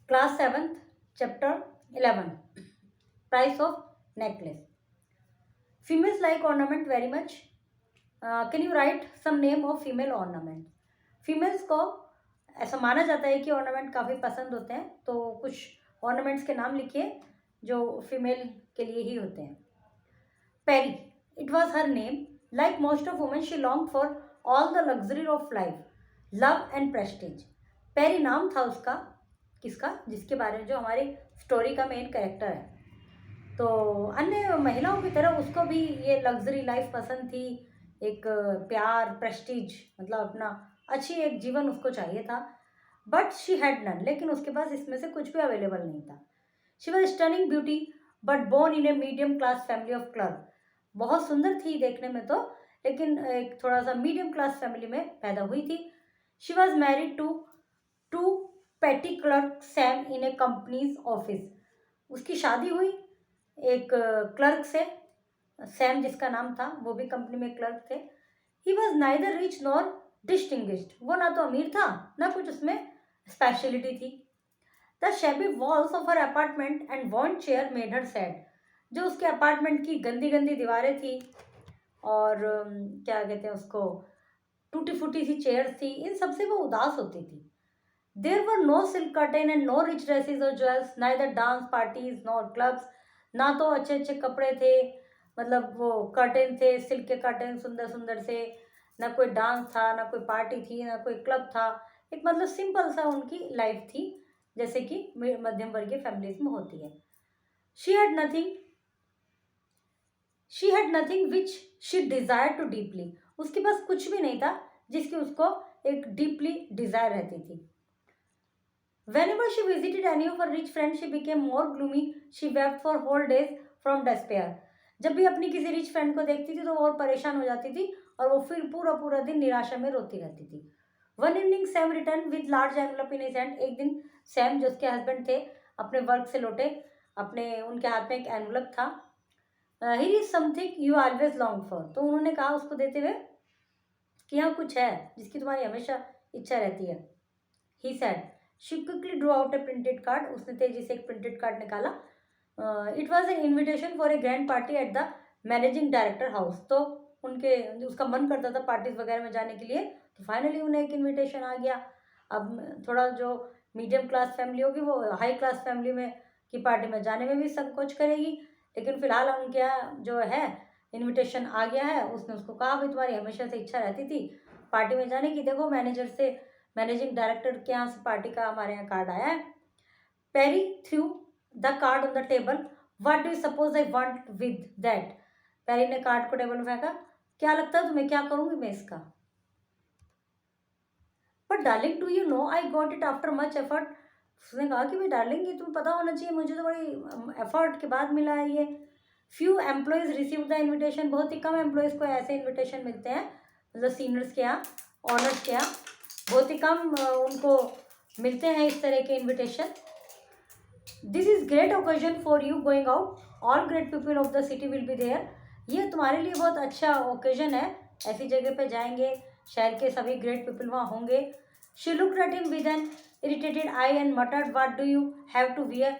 Class 7th, chapter 11. Price of necklace. Females like ornament very much. Can you write some name of female ornament? Females को ऐसा माना जाता है कि ornament काफ़ी पसंद होते हैं, तो कुछ ornaments के नाम लिखिए जो female के लिए ही होते हैं. Peri, it was her name. Like most of women, she longed for all the luxury of life, love and prestige. Peri नाम था उसका, किसका, जिसके बारे में जो हमारी स्टोरी का मेन कैरेक्टर है. तो अन्य महिलाओं की तरह उसको भी ये लग्जरी लाइफ पसंद थी, एक प्यार, प्रेस्टीज, मतलब अपना अच्छी एक जीवन उसको चाहिए था. बट शी हैड नन, लेकिन उसके पास इसमें से कुछ भी अवेलेबल नहीं था. She was stunning beauty but born in a medium class family of clerk. बहुत सुंदर थी देखने में तो, लेकिन एक थोड़ा सा मीडियम क्लास फैमिली में पैदा हुई थी. She was married to two petty clerk Sam in a company's office. उसकी शादी हुई एक क्लर्क से, सैम जिसका नाम था, वो भी कंपनी में क्लर्क थे. He was neither rich nor distinguished. वो ना तो अमीर था ना कुछ उसमें स्पेशलिटी थी. The शेबी walls of her apartment and one chair made her sad. जो उसके अपार्टमेंट की गंदी गंदी दीवारें थी और क्या कहते हैं उसको, टूटी फूटी सी चेयर्स थी, इन सबसे वो उदास होती थी. There were no silk curtain and no rich dresses और jewels, neither dance parties nor clubs. ना तो अच्छे अच्छे कपड़े थे, मतलब वो कर्टेन थे, सिल्क के कर्टेन सुंदर सुंदर से, ना कोई डांस था, ना कोई पार्टी थी, ना कोई क्लब था. एक मतलब सिंपल सा उनकी लाइफ थी, जैसे कि मध्यम वर्गीय फैमिलीज में होती है. She had nothing which she desire to deeply. उसके पास कुछ भी नहीं था जिसकी उसको एक डीपली डिजायर रहती थी. Whenever she visited any of her rich friends, she became more gloomy. She wept for whole days from despair. जब भी अपनी किसी रिच फ्रेंड को देखती थी तो वो और परेशान हो जाती थी और वो फिर पूरा पूरा दिन निराशा में रोती रहती थी. One evening Sam return with large envelope in his hand. एक दिन सैम जो उसके हस्बैंड थे अपने वर्क से लौटे, अपने उनके हाथ में एक एनवलप था. Here is something you always long for. तो उन्होंने कहा उसको देते हुए कि यहाँ कुछ है जिसकी तुम्हारी हमेशा इच्छा रहती है. He said. She quickly draw out a printed card. उसने तेजी से एक प्रिंटेड कार्ड निकाला. It was an invitation for a grand party at the managing director house. तो उनके उसका मन करता था पार्टीज वगैरह में जाने के लिए, तो फाइनली उन्हें एक इन्विटेशन आ गया. अब थोड़ा जो मीडियम क्लास फैमिली होगी वो हाई क्लास फैमिली में की पार्टी में जाने में भी संकोच करेगी, लेकिन फिलहाल उनके यहाँ जो है इन्विटेशन आ गया है. उसने उसको कहा भाई तुम्हारी हमेशा से इच्छा रहती थी पार्टी में जाने की, देखो मैनेजिंग डायरेक्टर के यहाँ से पार्टी का हमारे यहाँ कार्ड आया है. Perry threw the card on the table. What do you suppose I want with that. Perry ने कार्ड को टेबल में फेंका. क्या लगता है तुम्हें, क्या करूंगी मैं इसका. But darling do you know I got it after much effort. उसने कहा कि भाई डार्लिंग ये तुम्हें पता होना चाहिए, मुझे तो बड़ी एफर्ट के बाद मिला है ये. Few employees receive the invitation. बहुत ही कम एम्प्लॉयज को ऐसे इन्विटेशन मिलते हैं, मतलब सीनियर्स के यहाँ, ऑनर्स के यहाँ बहुत ही कम उनको मिलते हैं इस तरह के invitation. This is great occasion for you going out. All great people of the city will be there. ये तुम्हारे लिए बहुत अच्छा ओकेजन है, ऐसी जगह पे जाएंगे, शहर के सभी ग्रेट पीपल वहाँ होंगे. She looked at him with an irritated eye and muttered what do you have to wear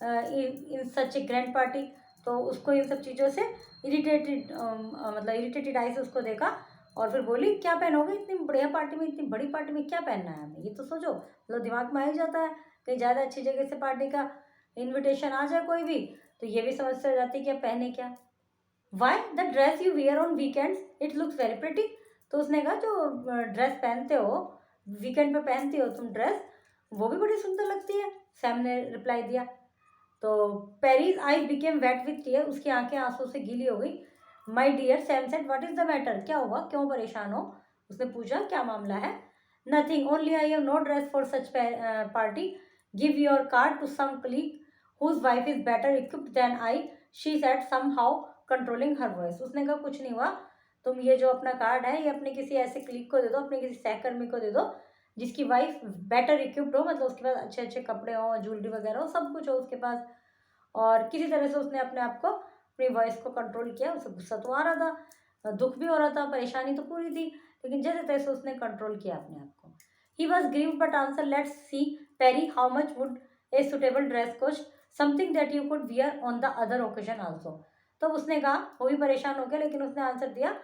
in such a grand party. तो उसको इन सब चीज़ों से इरिटेटेड आई से उसको देखा और फिर बोली क्या पहनोगे इतनी बढ़िया पार्टी में, इतनी बड़ी पार्टी में क्या पहनना है हमें, ये तो सोचो. मतलब दिमाग में आ ही जाता है, कहीं ज़्यादा अच्छी जगह से पार्टी का इनविटेशन आ जाए कोई भी, तो ये भी समस्या हो जाती है कि अब पहने क्या. Why the dress you wear on weekends it looks very pretty. तो उसने कहा जो ड्रेस पहनते हो, वीकेंड पे पहनती हो तुम ड्रेस, वो भी बड़ी सुंदर लगती है. सैम ने रिप्लाई दिया. तो Perry's eyes became wet with tear. उसकी आंखें आंसू से गीली हो गई. My dear Sam said what is the matter. क्या हुआ, क्यों परेशान हो. उसने पूछा क्या मामला है. Nothing, only I have no dress for such party. Give your card to some colleague whose wife is better equipped than I. She said somehow controlling her voice. उसने कहा कुछ नहीं हुआ, तुम ये जो अपना कार्ड है ये अपने किसी ऐसे क्लिक को दे दो, अपने किसी सहकर्मी को दे दो जिसकी वाइफ बेटर इक्विप्ड हो, मतलब उसके पास अच्छे अच्छे कपड़े हो, ज्वेलरी वगैरह हो, सब कुछ हो उसके पास. और किसी तरह से उसने अपने आप को, अपनी वॉइस को कंट्रोल किया. उसे गुस्सा तो आ रहा था, दुख भी हो रहा था, परेशानी तो पूरी थी, लेकिन जैसे तैसे उसने कंट्रोल किया अपने आप को. He was grieve but answer let's see Perry how much would a suitable dress code something that you could wear on the other occasion also. तो उसने कहा, वो भी परेशान हो गया, लेकिन उसने आंसर दिया,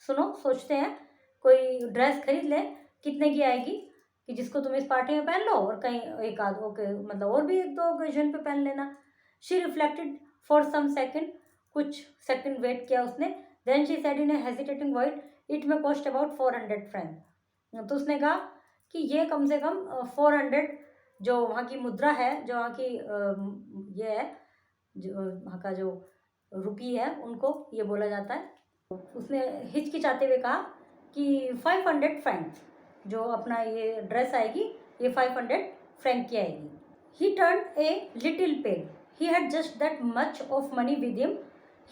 सुनो सोचते हैं कोई ड्रेस खरीद ले, कितने की आएगी कि जिसको तुम इस पार्टी में पहन लो और कहीं एक आध ओके मतलब और भी एक दो ओकेजन पे पहन लेना। She reflected for some second, कुछ सेकंड वेट किया उसने। Then she said in a hesitating voice, it may cost about 400 franc. तो उसने कहा कि ये कम से कम 400 जो वहाँ की मुद्रा है, जो वहाँ की ये है, जो वहाँ का जो रुपी है, उनको ये बोला जाता है। उसने हिचकिचाते हुए कहा कि 500 फ्रैंक, जो अपना ये ड्रेस आएगी ये 500 फ्रैंक की आएगी। He turn a little pale, he had just that much of money with him,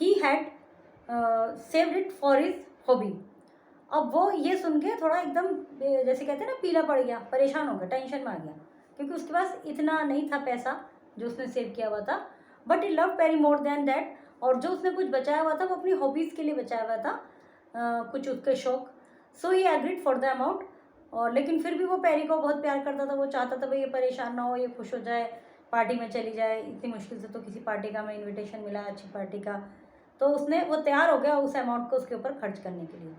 he had saved it for his hobby. अब वो ये सुन के थोड़ा एकदम जैसे कहते हैं ना पीला पड़ गया, परेशान हो गया, टेंशन में आ गया, क्योंकि उसके पास इतना नहीं था पैसा जो उसने सेव किया हुआ था। But he love Perry more than that, और जो उसने कुछ बचाया हुआ था वो अपनी हॉबीज़ के लिए बचाया हुआ था, कुछ उसके शौक। सो ही एग्रीड फॉर द अमाउंट। और लेकिन फिर भी वो पेरी को बहुत प्यार करता था, वो चाहता था भाई ये परेशान ना हो, ये खुश हो जाए, पार्टी में चली जाए, इतनी मुश्किल से तो किसी पार्टी का हमें इन्विटेशन मिला अच्छी पार्टी का। तो उसने वो तैयार हो गया उस अमाउंट को उसके ऊपर खर्च करने के लिए।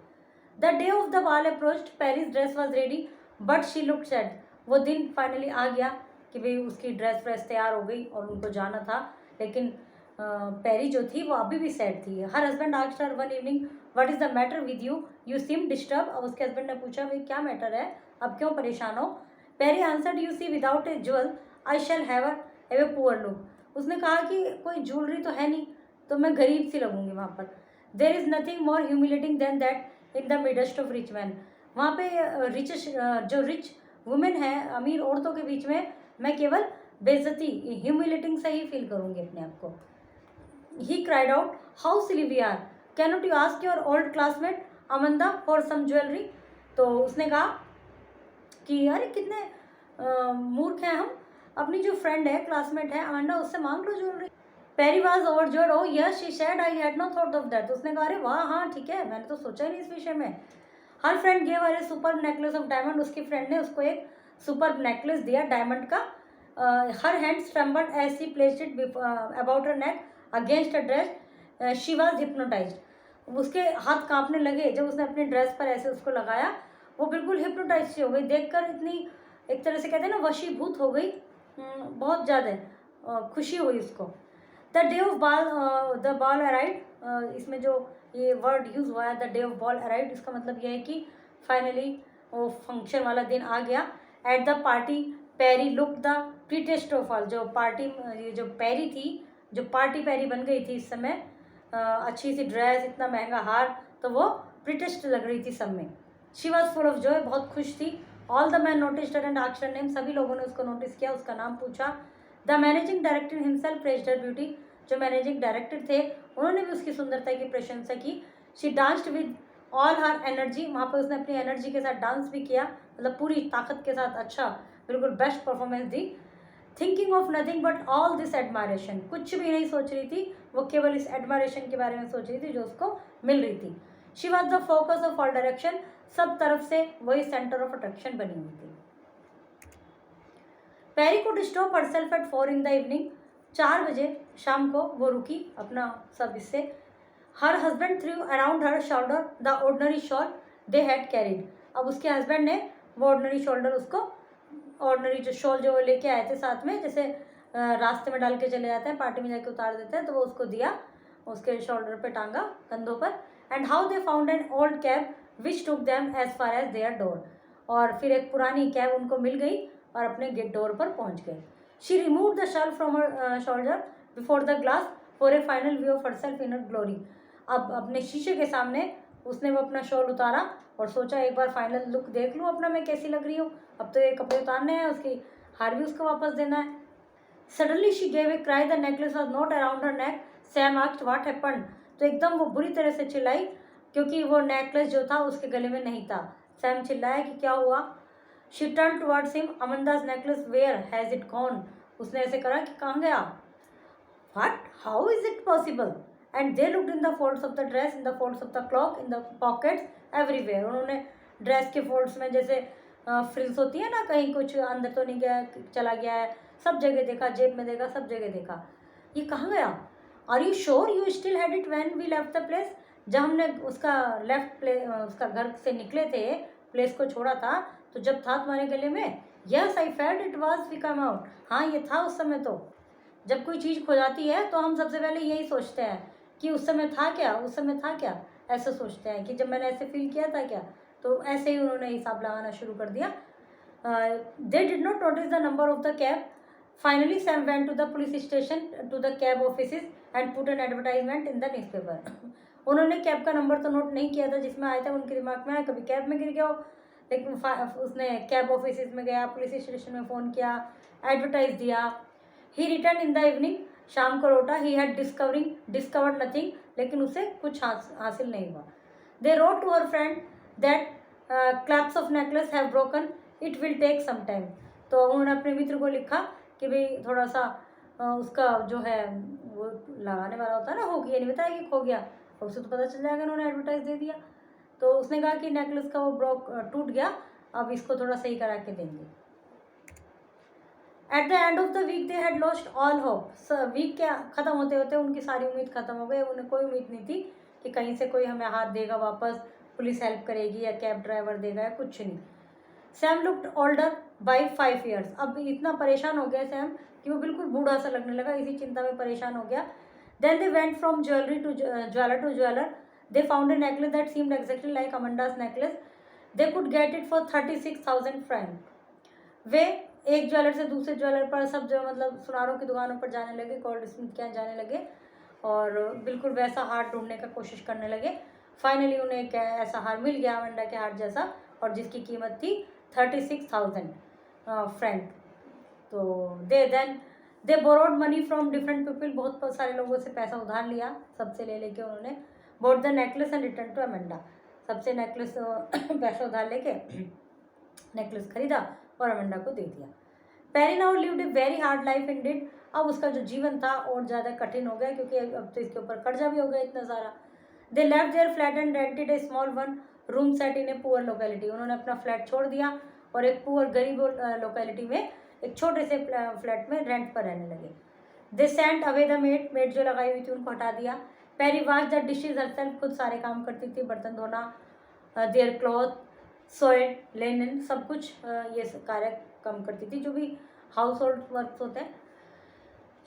The day of the ball approached, Perry's dress was ready but she look sad. वो दिन फाइनली आ गया कि भाई उसकी ड्रेस व्रेस तैयार हो गई और उनको जाना था, लेकिन पेरी जो थी वो अभी भी सैड थी। Her husband asked her one evening, what is the matter with you, you seem disturb. अब उसके हस्बैंड ने पूछा, भाई क्या मैटर है, अब क्यों परेशान हो। Perry answered, you see without a jewel I shall have a poor look. उसने कहा कि कोई ज्वेलरी तो है नहीं, तो मैं गरीब सी लगूंगी वहाँ पर। There is nothing more humiliating than that in the midst of rich man. वहाँ पे जो रिच वुमेन है, अमीर औरतों के बीच में मैं केवल बेइज्जती, ह्यूमिलेटिंग से ही फील करूँगी अपने आप को। He cried out, how silly we are, cannot you ask your old classmate Amanda for some jewelry। तो उसने कहा कि अरे कितने मूर्ख हैं हम, अपनी जो फ्रेंड है, क्लासमेट है अमंडा, उससे मांग लो jewellery. Perry was overjoyed, oh yes she said, I had no thought of that. उसने कहा अरे वाह, हाँ ठीक है, मैंने तो सोचा ही नहीं इस विषय में। Her friend gave her a super necklace of diamond, उसकी फ्रेंड ने उसको एक सुपर नेकलेस दिया डायमंड का। Her hands trembled as she placed it about her neck against a dress, she was hypnotized. उसके हाथ कांपने लगे जब उसने अपनी ड्रेस पर ऐसे उसको लगाया, वो बिल्कुल हिप्नोटाइज सी हो गई, देखकर इतनी एक तरह से कहते हैं ना वशीभूत हो गई, बहुत ज़्यादा खुशी हुई उसको। The day of ball, the ball arrived, इसमें जो ये वर्ड यूज़ हुआ है the day of ball arrived, इसका मतलब ये है कि फाइनली वो फंक्शन वाला दिन आ गया। At the party Perry look the prettiest of all, जो पार्टी ये जो पेरी थी, जो पार्टी पेरी बन गई थी इस समय, अच्छी सी ड्रेस, इतना महंगा हार, तो वो प्रीटेस्ट लग रही थी सब में। She was full of Joy, बहुत खुश थी। All the man noticed her and asked her name, सभी लोगों ने उसको नोटिस किया, उसका नाम पूछा। The managing director himself praised her beauty, जो मैनेजिंग डायरेक्टर थे उन्होंने भी उसकी सुंदरता की प्रशंसा की। She danced with all her energy, वहाँ पर उसने अपनी एनर्जी के साथ डांस भी किया, मतलब पूरी ताकत के साथ, अच्छा बिल्कुल best performance the. Thinking of nothing but all this admiration, कुछ भी नहीं सोच रही थी वो, केवल इस एडमायरेशन के बारे में सोच रही थी जो उसको मिल रही थी। She was the focus of all direction, सब तरफ से वही सेंटर ऑफ अट्रैक्शन बनी हुई थी। Perry could stop herself at 4 in the evening, 4 बजे शाम को वो रुकी अपना सब इससे। Her husband threw around her shoulder the ordinary shawl they had carried, अब उसके हस्बैंड ने वो ऑर्डनरी शोल्डर, उसको ऑर्डनरी जो शॉल जो लेके आए थे साथ में, जैसे रास्ते में डाल के चले जाते हैं, पार्टी में जाके उतार देते हैं, तो वो उसको दिया, उसके शोल्डर पे टांगा, कंधों पर। And how they found an old cab which took them as far as their door, और फिर एक पुरानी कैब उनको मिल गई और अपने गेट डोर पर पहुंच गए। She remove the shawl from her shoulder before the glass for A final view of herself in her glory, अब अपने शीशे के सामने उसने वो अपना शॉल उतारा और सोचा एक बार फाइनल लुक देख लूँ अपना, मैं कैसी लग रही हूँ, अब तो ये कपड़े उतारने हैं, उसकी हार भी उसको वापस देना है। Suddenly she gave a cry, the necklace was not around her neck, Sam asked what happened, तो एकदम वो बुरी तरह से चिल्लाई क्योंकि वो नेकलेस जो था उसके गले में नहीं था। सैम चिल्लाया कि क्या हुआ। She turn towards him, Amanda's necklace where has it gone, उसने ऐसे करा कि कहाँ गया। What, how is it possible, and they looked in the folds of the dress, in the folds of the clock, in the pockets, everywhere. उन्होंने dress के folds में जैसे फ्रिल्स होती है ना, कहीं कुछ अंदर तो नहीं गया, चला गया है, सब जगह देखा, जेब में देखा, सब जगह देखा, ये कहाँ गया? Are you sure you still had it when we left the place? जब हमने उसका घर से निकले थे, प्लेस को छोड़ा था, तो जब था तुम्हारे गले में? Yes I felt it was we come out. हाँ, ये था उस समय। तो जब कोई चीज़ खो जाती है तो हम सबसे पहले यही सोचते हैं कि उस समय था क्या, उस समय था क्या, ऐसा सोचते हैं कि जब मैंने ऐसे फील किया था क्या। तो ऐसे ही उन्होंने हिसाब लगाना शुरू कर दिया। They did not notice the number of the cab. Finally Sam went to the police station to the cab offices and put an advertisement in the newspaper. उन्होंने कैब का नंबर तो नोट नहीं किया था जिसमें आया था, उनके दिमाग में आया कभी कैब में गिर गया हो, लेकिन उसने कैब ऑफिस में गया, पुलिस स्टेशन में फ़ोन किया, एडवर्टाइज दिया। ही रिटर्न इन द इवनिंग, शाम को लौटा। ही हैड डिस्कवर्ड नथिंग, लेकिन उसे कुछ हासिल नहीं हुआ। They wrote to her friend that clasps of necklace have broken, it will take some time. तो उन्होंने अपने मित्र को लिखा कि भाई थोड़ा सा उसका जो है वो लगाने वाला होता है ना, हो गया, नहीं बताया कि खो गया, उसे तो पता चल जाएगा, उन्होंने एडवर्टाइज दे दिया। तो उसने कहा कि नेकलेस का वो टूट गया, अब इसको थोड़ा सही करा के देंगे। At the end of the week they had lost all hope. Week के ख़त्म होते होते उनकी सारी उम्मीद ख़त्म हो गई। उन्हें कोई उम्मीद नहीं थी कि कहीं से कोई हमें हाथ देगा वापस, पुलिस हेल्प करेगी या कैब ड्राइवर देगा, या कुछ नहीं। Sam looked older by 5 years। अब इतना परेशान हो गया सैम कि वो बिल्कुल बूढ़ा सा लगने लगा, इसी चिंता में परेशान हो गया। Then they went from jeweller to jeweller. They found a necklace that seemed exactly like Amanda's necklace. They could get it for 36,000 franc. वे एक ज्वेलर से दूसरे ज्वेलर पर, सब जो मतलब सुनारों की दुकानों पर जाने लगे, गोल्ड स्मिथ के यहाँ जाने लगे और बिल्कुल वैसा हार ढूंढने का कोशिश करने लगे। फाइनली उन्हें एक ऐसा हार मिल गया अमंडा के हार जैसा, और जिसकी कीमत थी 36,000 फ्रैंक। तो they borrowed money from different people. बहुत सारे लोगों से पैसा उधार लिया, सबसे ले लेके उन्होंने bought the necklace and return to Amanda. सबसे नेकलेस पैसा उधार लेके नेकलेस खरीदा और अमंडा को दे दिया। Perry now lived a very hard life indeed. अब उसका जो जीवन था और ज़्यादा कठिन हो गया, क्योंकि अब तो इसके ऊपर कर्जा भी हो गया इतना सारा। They left their flat and rented a small one room set in a poor locality. उन्होंने अपना फ्लैट छोड़ दिया और एक पुअर गरीब लोकेलिटी में एक छोटे से फ्लैट में रेंट पर रहने लगे। They sent away the maid जो लगाई हुई थी उनको हटा दिया। Perry wash the dishes herself, खुद सारे काम करती थी, बर्तन धोना, देयर क्लॉथ, सोएड, लेनिन, सब कुछ ये कार्य कम करती थी, जो भी हाउस होल्ड वर्क होते हैं।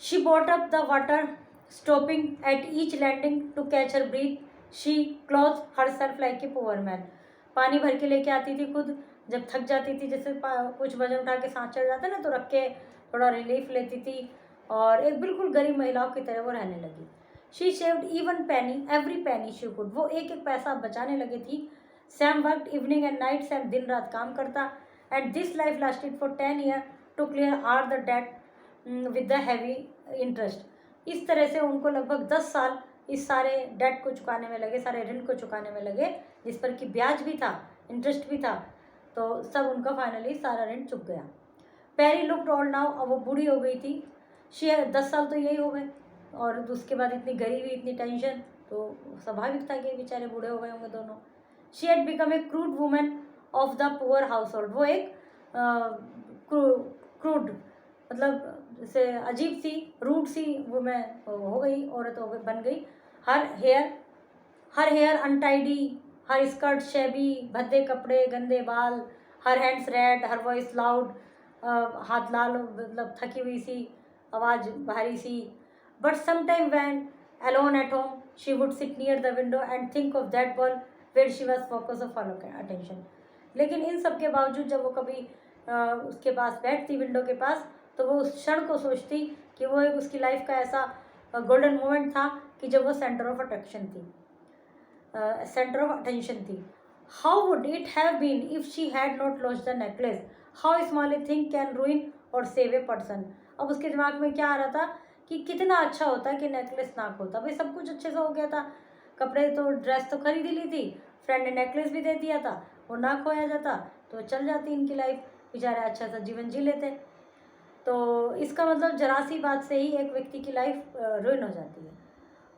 She bought up the water, stopping at each landing to catch her breath. She clothe herself like a poor man. पानी भर के लेके आती थी खुद, जब थक जाती थी, जैसे कुछ वजन उठा के सांस चढ़ जाता है ना, तो रख के थोड़ा रिलीफ लेती थी, और एक बिल्कुल गरीब महिलाओं की तरह वो रहने लगी। She saved even penny, every penny she could. वो एक एक पैसा बचाने लगी थी। Sam worked evening and night. सैम दिन रात काम करता। And this life lasted for 10 years to clear are the debt with the heavy interest. इस तरह से उनको लगभग 10 साल इस सारे डेट को चुकाने में लगे, सारे ऋण को चुकाने में लगे, जिस पर कि ब्याज भी था, इंटरेस्ट भी था। तो सब उनका फाइनली सारा ऋण चुक गया। Perry looked old now. अब वो बूढ़ी हो गई थी। 10 साल तो यही हो गए, और उसके बाद इतनी गरीबी, इतनी टेंशन, तो स्वाभाविक था कि बेचारे बूढ़े हो गए होंगे दोनों। She had become a crude women of the poor house hold. वो एक क्रूड मतलब जैसे अजीब सी, रूड सी वुमेन हो गई, औरत बन गई। Her hair untidy, her skirt shabby, भद्दे कपड़े, गंदे बाल, her hands red, her voice loud, हाथ लाल, मतलब थकी हुई सी, आवाज़ भारी सी। But sometime when alone at home, she would sit near the window and think of that ball where she was focus of all attention। लेकिन इन सब के बावजूद जब वो कभी उसके पास बैठती विंडो के पास, तो वो उस क्षण को सोचती कि वो एक उसकी लाइफ का ऐसा गोल्डन मोमेंट था कि जब वो सेंटर ऑफ अट्रैक्शन थी, सेंटर ऑफ अटेंशन थी। How would it have been if she had not lost the necklace? How small a thing can ruin or save a person. अब उसके दिमाग में क्या आ रहा था कि कितना अच्छा होता कि नेकलेस ना खोता। भाई सब कुछ अच्छे से हो गया था, कपड़े तो, ड्रेस तो खरीद ही ली थी, फ्रेंड ने नेकलेस भी दे दिया था, वो ना खोया जाता तो चल जाती इनकी लाइफ, बेचारे अच्छा सा जीवन जी लेते। तो इसका मतलब जरा सी बात से ही एक व्यक्ति की लाइफ रुइन हो जाती है।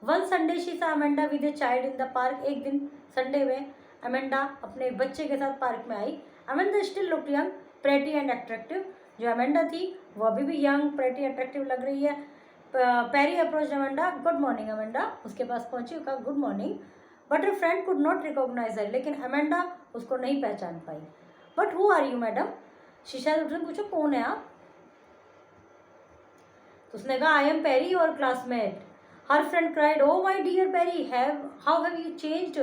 वन संडे शी सा Amanda with a child in the park. एक दिन संडे में अमेंडा अपने एक बच्चे के साथ पार्क में आई। Amanda still looked young, pretty and attractive. जो अमेंडा थी वो अभी भी यंग प्रेटी अट्रैक्टिव लग रही है. Perry approach Amanda. Good morning Amanda. उसके पास पहुंची, कहा good morning. But her friend could not recognise her. लेकिन अमेंडा उसको नहीं पहचान पाई. But who are you madam? शीशा उसने पूछो कौन है आप? तो उसने कहा I am Perry your classmate. Her friend cried oh my dear Perry how have you changed.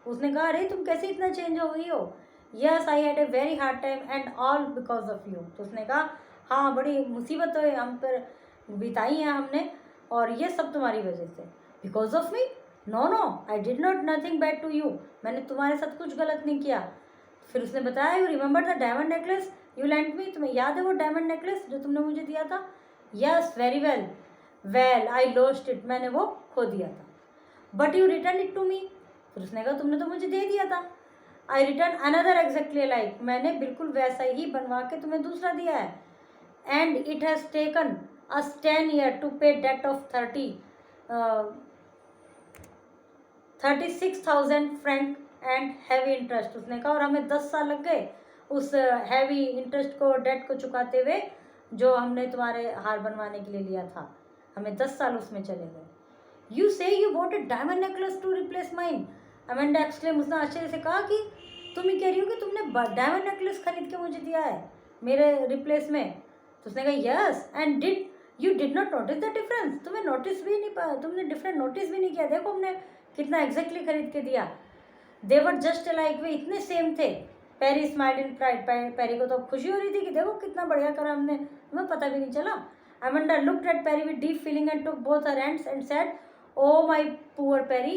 उसने कहा अरे तुम कैसे इतना चेंज हो गई हो. Yes I had a very hard time and all because of you. तो उसने कहा हाँ बड़ी मुसीबत तो हम पर बिताई है हमने और ये सब तुम्हारी वजह से. Because of me? No no I did not nothing bad to you. मैंने तुम्हारे साथ कुछ गलत नहीं किया. फिर उसने बताया you remember the diamond necklace you lent me. तुम्हें याद है वो डायमंड नेकलेस जो तुमने मुझे दिया था? Yes very well. Well I lost it. मैंने वो खो दिया था. But you return it to me. फिर उसने कहा तुमने तो मुझे दे दिया था. I return another exactly like. मैंने बिल्कुल वैसा ही बनवा के तुम्हें दूसरा दिया है. And it has taken us 10 years to pay debt of 36,000 franc and heavy interest. उसने कहा और हमें 10 साल लग गए उस हैवी इंटरेस्ट को, डेट को चुकाते हुए जो हमने तुम्हारे हार बनवाने के लिए लिया था. हमें 10 साल उसमें चले गए. You say you want a diamond necklace to replace mine. Amanda exclaim. उसने आश्चर्य से कहा कि तुम ही कह रही हो कि तुमने डायमंड नेकलेस खरीद के मुझे दिया है मेरे रिप्लेस में. तो उसने कहा yes and you did not notice the difference. तुमने डिफरेंट नोटिस भी नहीं किया. देखो हमने कितना एग्जैक्टली खरीद के दिया. दे वर जस्ट लाइक. वे इतने सेम थे. पैरी स्माइल्ड इन प्राइड. पैरी को तो खुशी हो रही थी कि देखो कितना बढ़िया करा हमने, तुम्हें पता भी नहीं चला. Amanda looked at Perry with deep feeling and took both her hands and said, "Oh my poor Perry,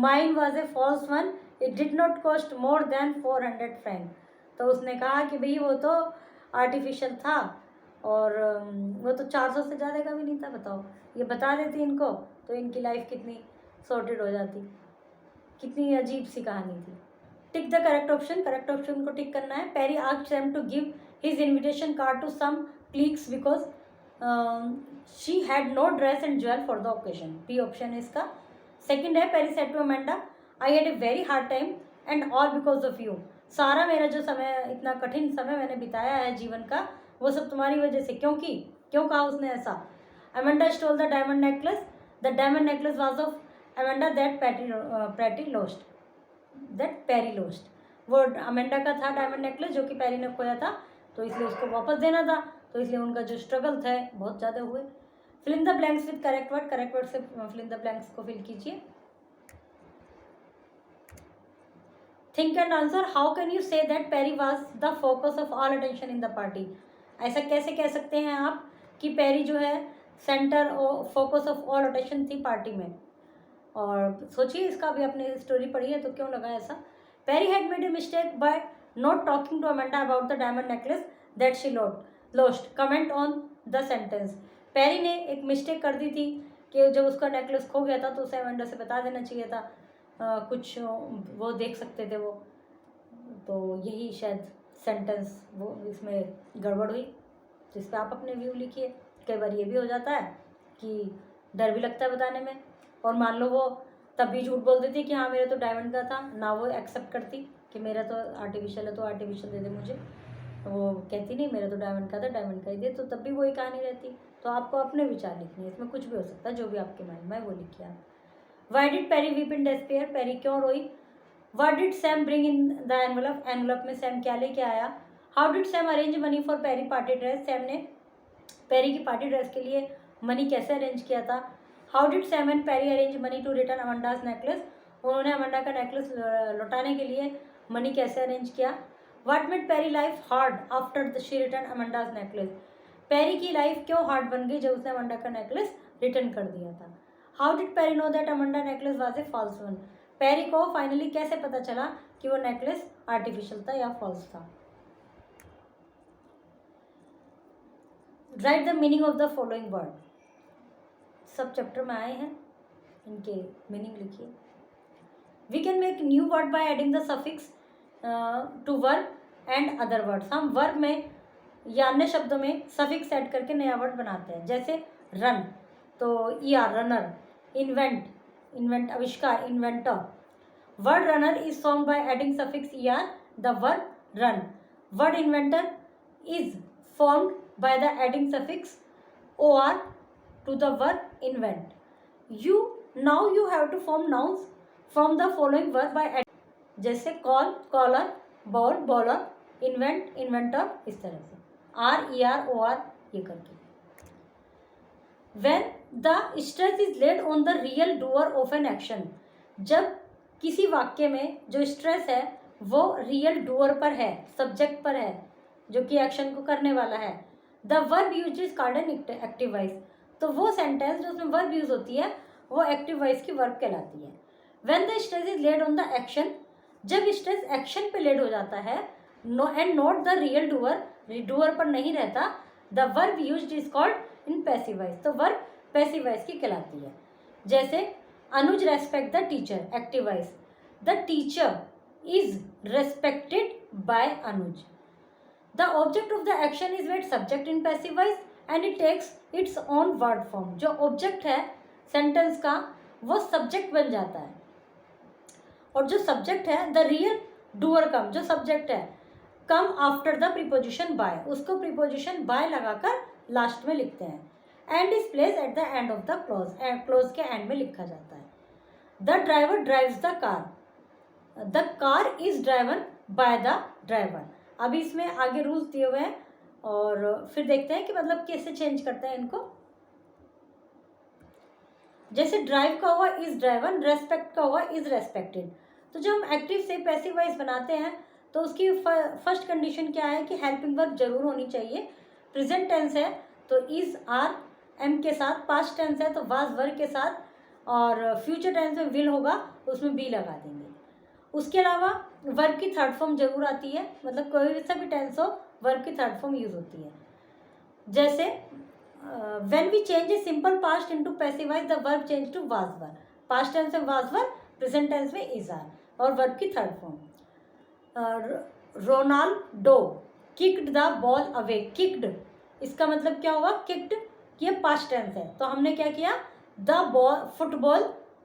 mine was a false one. It did not cost more than 400 francs." तो उसने कहा कि भाई वो तो आर्टिफिशियल था और वो तो 400 से ज़्यादा का भी नहीं था. बताओ, ये बता देती इनको तो इनकी लाइफ कितनी सॉर्टेड हो जाती. कितनी अजीब सी कहानी थी. Tick the correct option. Correct option को टिक करना है. Perry asked them to give his invitation card to some cliques because she had no dress and jewel for the occasion. B option है इसका. सेकंड है Perry said to Amanda, I had a very hard time and all because of you. सारा मेरा जो समय, इतना कठिन समय मैंने बिताया है जीवन का, वो सब तुम्हारी वजह से. क्यों कहा उसने ऐसा? Amanda stole the diamond necklace. The diamond necklace was of Amanda that Perry lost. वो अमेंडा का था डायमंड नेकलेस जो कि पैरी ने खोया था, तो इसलिए उसको वापस देना था. तो इसलिए उनका जो स्ट्रगल थे बहुत ज़्यादा हुए. Fill in the blanks with correct word. Correct word से फिल इन द ब्लैंक्स को फिल कीजिए. Think and answer. How can you say that Perry was the focus of all attention in the party. ऐसा कैसे कह सकते हैं आप कि पेरी जो है सेंटर और फोकस ऑफ ऑल अटेंशन थी पार्टी में. और सोचिए, इसका भी आपने स्टोरी पढ़ी है तो क्यों लगा ऐसा. Perry had made a mistake by not talking to Amanda about the diamond necklace that she lost. Comment on the sentence. Perry ने एक मिस्टेक कर दी थी कि जब उसका नेकलेस खो गया था तो उसे अमेंडा से बता देना चाहिए था. कुछ वो देख सकते थे वो. तो यही शायद सेंटेंस वो इसमें गड़बड़ हुई. तो इस पर आप अपने व्यू लिखिए. कई बार ये भी हो जाता है कि डर भी लगता है बताने में, और मान लो वो तब भी झूठ बोल देती कि हाँ मेरा तो डायमंड का था, ना वो एक्सेप्ट करती कि मेरा तो आर्टिफिशियल है तो आर्टिफिशियल दे दे मुझे. वो कहती नहीं मेरा तो डायमंड का था, डायमंड का ही दे. तो तब भी वही कहानी रहती. तो आपको अपने विचार लिखने हैं, इसमें कुछ भी हो सकता है, जो भी आपके माइंड में वो लिखिए आप. Why did Perry weep in despair. Perry क्यों रोई. What did Sam bring in the envelope. Envelope में सैम क्या लेके आया. How did Sam arrange money for Perry party dress. Sam ने पेरी की पार्टी ड्रेस के लिए मनी कैसे अरेंज किया था. How did Sam and Perry arrange money to return Amanda's necklace. उन्होंने अमंडा का नेकलेस लौटाने के लिए मनी कैसे अरेंज किया. What made Perry life hard after she return Amanda's necklace. Perry की लाइफ क्यों हार्ड बन गई जब उसने अमंडा का नेकलेस रिटर्न कर दिया था. How did Perry know that Amanda necklace was a false one. Perry को फाइनली कैसे पता चला कि वो नेकलेस आर्टिफिशियल था या फॉल्स था. Write the meaning of the following word. सब चैप्टर में आए हैं, इनके मीनिंग लिखिए. We can make new word by adding the suffix to verb and other words. हम वर्ब में या अन्य शब्दों में सफिक्स ऐड करके नया वर्ड बनाते हैं. जैसे रन, तो ER रनर. इन्वेंट आविष्कार, inventor. Word runner is formed by adding suffix ER the verb run. Word inventor is formed by the adding suffix or to the verb invent. Now you have to form nouns from the following verb by adding, जैसे call, caller, ball, bowler, invent, inventor, इस तरह से R-E-R-O-R ये करके. When the stress is laid on the real doer of an action, जब किसी वाक्य में जो स्ट्रेस है वो रियल डूअर पर है, सब्जेक्ट पर है, जो कि एक्शन को करने वाला है. The verb use is called an active voice. तो वो सेंटेंस जो उसमें वर्ब यूज होती है वो एक्टिव वॉइस की वर्ब कहलाती है. When the stress is laid on the action, जब स्ट्रेस एक्शन पे लेड हो जाता है and not the real doer, doer पर नहीं रहता, the verb used is called in passive voice. तो वर्ब पैसिव वॉइस की कहलाती है. जैसे Anuj respect the teacher, active voice. The teacher is respected by Anuj. The object of the action is made subject in passive voice and it takes its own word form. जो object है sentence का वो subject बन जाता है, और जो subject है द रियल डूअर कम, जो सब्जेक्ट है come after the preposition by, उसको प्रीपोजिशन बाय लगाकर लास्ट में लिखते हैं. And is place at the end of the clause, clause के एंड में लिखा जाता है. The driver drives the car, the car is driven by the driver. अभी इसमें आगे रूल्स दिए हुए हैं और फिर देखते हैं कि मतलब कैसे चेंज करते हैं इनको. जैसे ड्राइव का हुआ इज ड्राइवन, रेस्पेक्ट का हुआ इज रेस्पेक्टेड. तो जब हम एक्टिव से पैसिव वॉइस बनाते हैं तो उसकी फर्स्ट कंडीशन क्या है कि हेल्पिंग वर्ब जरूर होनी चाहिए. प्रेजेंट टेंस है तो इज आर एम के साथ, पास्ट टेंस है तो वाज वर के साथ, और फ्यूचर टेंस में विल होगा उसमें बी लगा देंगे. उसके अलावा वर्ब की थर्ड फॉर्म जरूर आती है, मतलब कोई सा भी टेंस हो वर्ब की थर्ड फॉर्म यूज होती है. जैसे when we change a simple past into passive voice the verb change to was were. Past tense में वाज वर, प्रेजेंट टेंस में इज आर, और वर्ब की third form. Ronaldo kicked the ball away. Kicked इसका मतलब क्या होगा, kicked ये past tense है तो हमने क्या किया, the ball football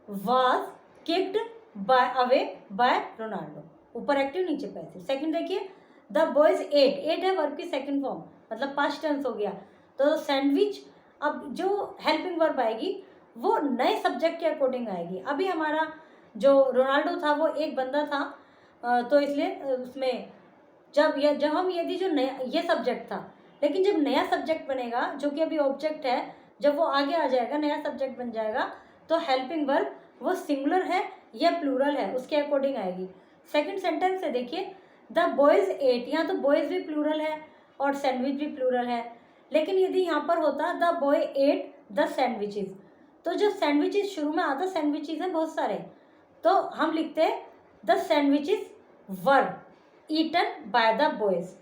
was kicked bye away by Ronaldo. ऊपर एक्टिव नीचे पैसिव. सेकंड देखिए द बॉयज एट, एट है वर्ब की सेकंड फॉर्म, मतलब पास्ट टेंस हो गया. तो सैंडविच, अब जो हेल्पिंग वर्ब आएगी वो नए सब्जेक्ट के अकॉर्डिंग आएगी. अभी हमारा जो रोनाल्डो था वो एक बंदा था, तो इसलिए उसमें जब हम यदि जो नया ये सब्जेक्ट था, लेकिन जब नया सब्जेक्ट बनेगा जो कि अभी ऑब्जेक्ट है, जब वो आगे आ जाएगा नया सब्जेक्ट बन जाएगा तो हेल्पिंग वर्ब वो सिंगुलर है या प्लूरल है उसके अकॉर्डिंग आएगी. सेकंड सेंटेंस से देखिए द बॉयज एट, यहाँ तो बॉयज भी प्लूरल है और सैंडविच भी प्लूरल है, लेकिन यदि यहाँ पर होता the boy at the sandwiches, तो जो सैंडविचेज शुरू में आता, सैंडविचेज हैं बहुत सारे, तो हम लिखते हैं the sandwiches were eaten by the boys.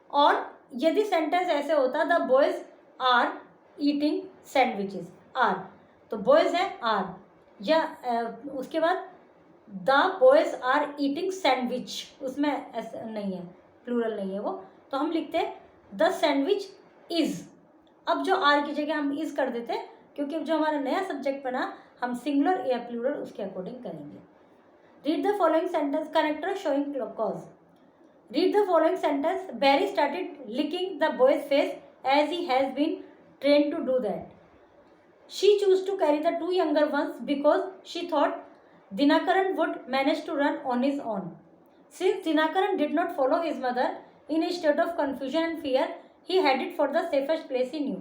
और यदि सेंटेंस ऐसे होता the boys are eating sandwiches, are तो बॉयज है आर, या उसके बाद the boys are eating sandwich, उसमें ऐसा नहीं है, प्लूरल नहीं है वो, तो हम लिखते हैं द सैंडविच इज. अब जो आर की जगह हम इज कर देते क्योंकि अब जो हमारा नया सब्जेक्ट बना हम सिंगुलर या प्लूरल उसके अकॉर्डिंग करेंगे. Read the following sentence, connector showing cause. Read the following sentence. Barry started licking the boy's face as he has been trained to do that. She chose to carry the two younger ones because she thought Dinakaran would manage to run on his own. Since Dinakaran did not follow his mother in a state of confusion and fear, he headed for the safest place he knew.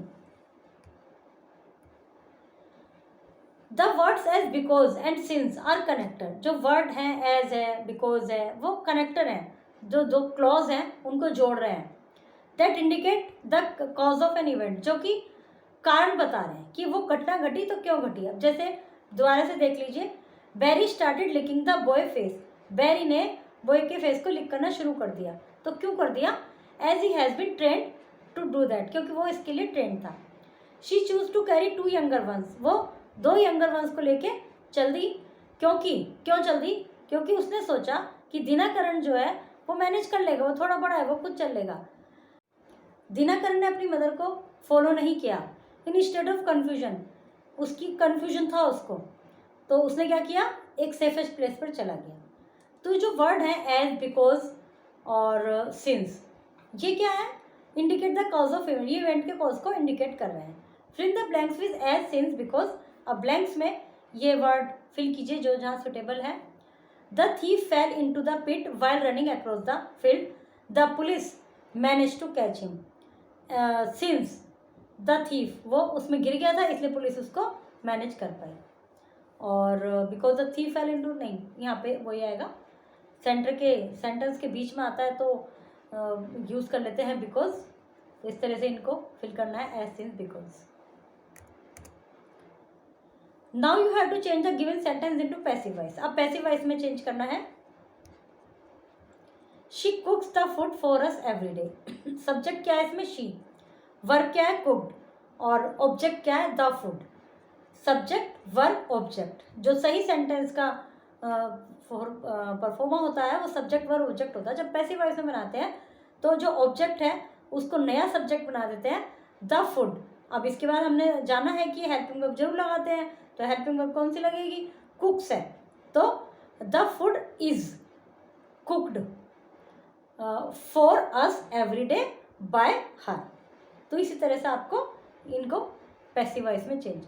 The words as because and since are connector. जो word हैं as है, because है, वो connector हैं, जो दो clause हैं उनको जोड़ रहे हैं. That indicate the cause of an event, जो कि कारण बता रहे हैं कि वो घटना घटी तो क्यों घटी. अब जैसे दोबारा से देख लीजिए, Barry started liking the boy face. Barry ने बॉय के फेस को लिक करना शुरू कर दिया, तो क्यों कर दिया, as he has been trained to do that, क्योंकि वो इसके लिए ट्रेंड था. She choose to carry two younger ones, वो दो यंगर वंस को लेके चल दी. क्यों चल दी, क्योंकि उसने सोचा कि दिनाकरण जो है वो मैनेज कर लेगा, वो थोड़ा बड़ा है, वो खुद चल लेगा. दिनाकरण ने अपनी मदर को फॉलो नहीं किया. इन स्टेट ऑफ कन्फ्यूजन, उसकी कन्फ्यूजन था उसको, तो उसने क्या किया, एक सेफेस्ट प्लेस पर चला गया. तो जो वर्ड है एज, बिकॉज और सिंस, ये क्या है, indicate the cause of event, ये इवेंट के कॉज को इंडिकेट कर रहे हैं. Fill in the blanks with as since because. अब ब्लैंक्स में ये वर्ड फिल कीजिए जो जहाँ सुटेबल है. The thief fell into the pit while running across the field. The police manage to catch him. Since the thief, वो उसमें गिर गया था इसलिए पुलिस उसको मैनेज कर पाई. और because the thief fell into, नहीं यहाँ पे वही आएगा, सेंटेंस के बीच में आता है तो यूज़ कर लेते हैं बिकॉज. तो इस तरह से इनको फिल करना है as since because. Now you have to change the given sentence into passive voice. अब पैसिव वॉइस में चेंज करना है. She cooks the food for us every day. Subject क्या है इसमें? शी. वर्ब क्या है? कुक्ड. और ऑब्जेक्ट क्या है? The food. Subject verb object. जो सही सेंटेंस का परफॉर्मा होता है वो सब्जेक्ट वर्ब ऑब्जेक्ट होता है. जब पैसिव वॉइस में बनाते हैं तो जो ऑब्जेक्ट है उसको नया सब्जेक्ट बना देते हैं, द फूड. अब इसके बाद हमने जाना है कि हेल्पिंग वर्ब जरूर लगाते हैं. तो हेल्पिंग वर्ब कौन सी लगेगी? कुक्स है. तो the food is cooked for us every day bye हर. तो इसी तरह से आपको इनको पैसिव वॉइस में चेंज